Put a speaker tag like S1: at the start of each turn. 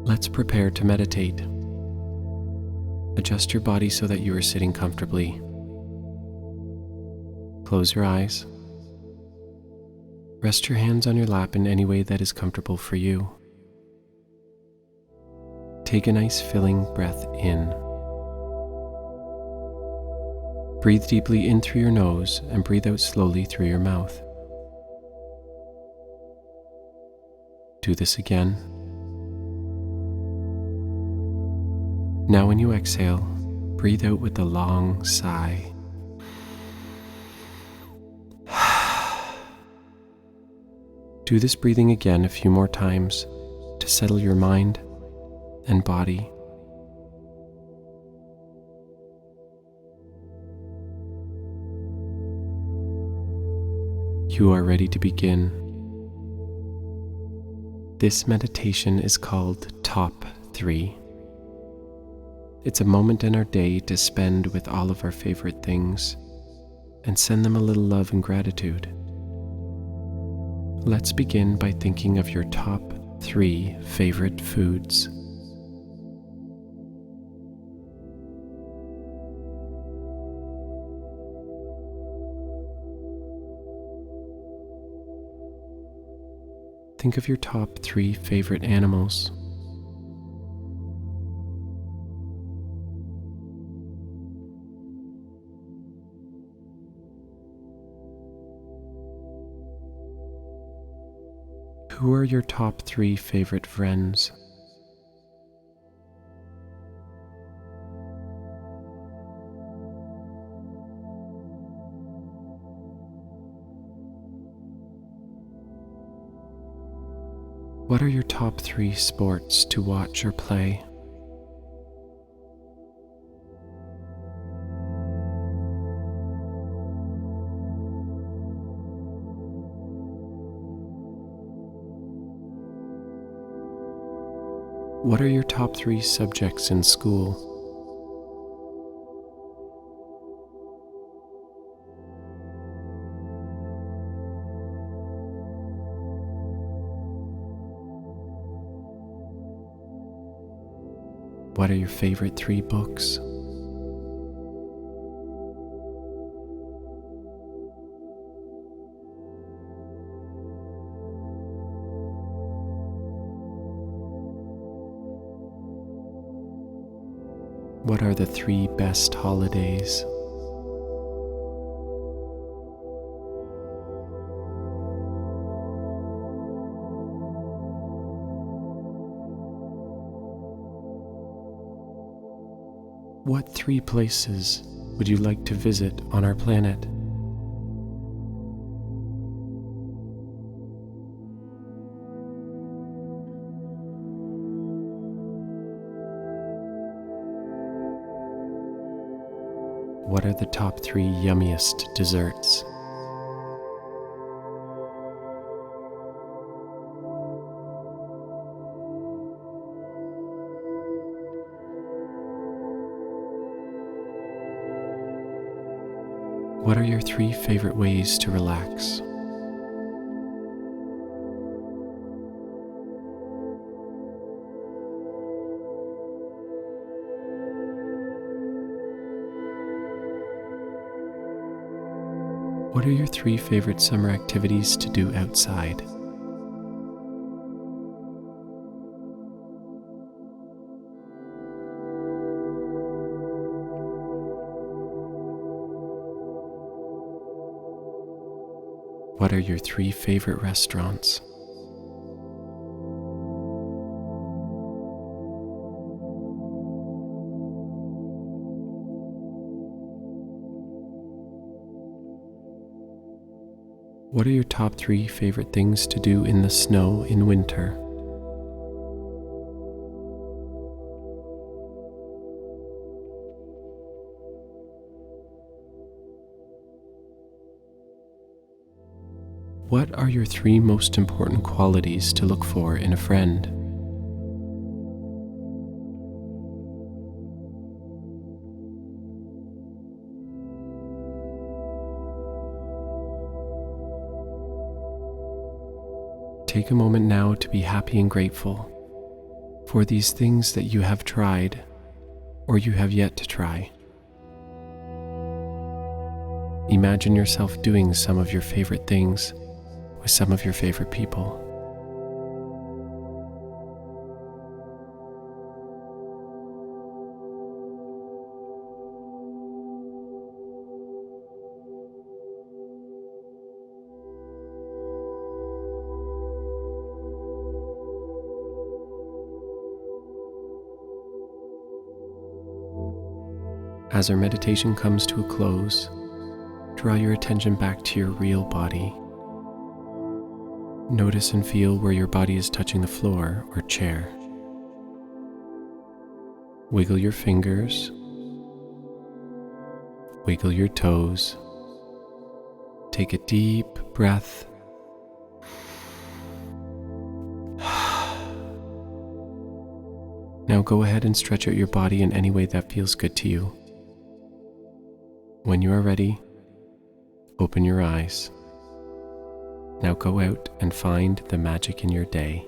S1: Let's prepare to meditate. Adjust your body so that you are sitting comfortably. Close your eyes. Rest your hands on your lap in any way that is comfortable for you. Take a nice filling breath in. Breathe deeply in through your nose and breathe out slowly through your mouth. Do this again. Now when you exhale, breathe out with a long sigh. Do this breathing again a few more times to settle your mind and body. You are ready to begin. This meditation is called Top 3. It's a moment in our day to spend with all of our favorite things and send them a little love and gratitude. Let's begin by thinking of your top 3 favorite foods. Think of your top 3 favorite animals. Who are your top 3 favorite friends? What are your top 3 sports to watch or play? What are your top 3 subjects in school? What are your favorite 3 books? What are the 3 best holidays? What 3 places would you like to visit on our planet? What are the top 3 yummiest desserts? What are your 3 favorite ways to relax? What are your 3 favorite summer activities to do outside? What are your 3 favorite restaurants? What are your top 3 favorite things to do in the snow in winter? What are your 3 most important qualities to look for in a friend? Take a moment now to be happy and grateful for these things that you have tried or you have yet to try. Imagine yourself doing some of your favorite things with some of your favorite people. As our meditation comes to a close, draw your attention back to your real body. Notice and feel where your body is touching the floor or chair. Wiggle your fingers, wiggle your toes. Take a deep breath. Now go ahead and stretch out your body in any way that feels good to you. When you are ready, open your eyes. Now go out and find the magic in your day.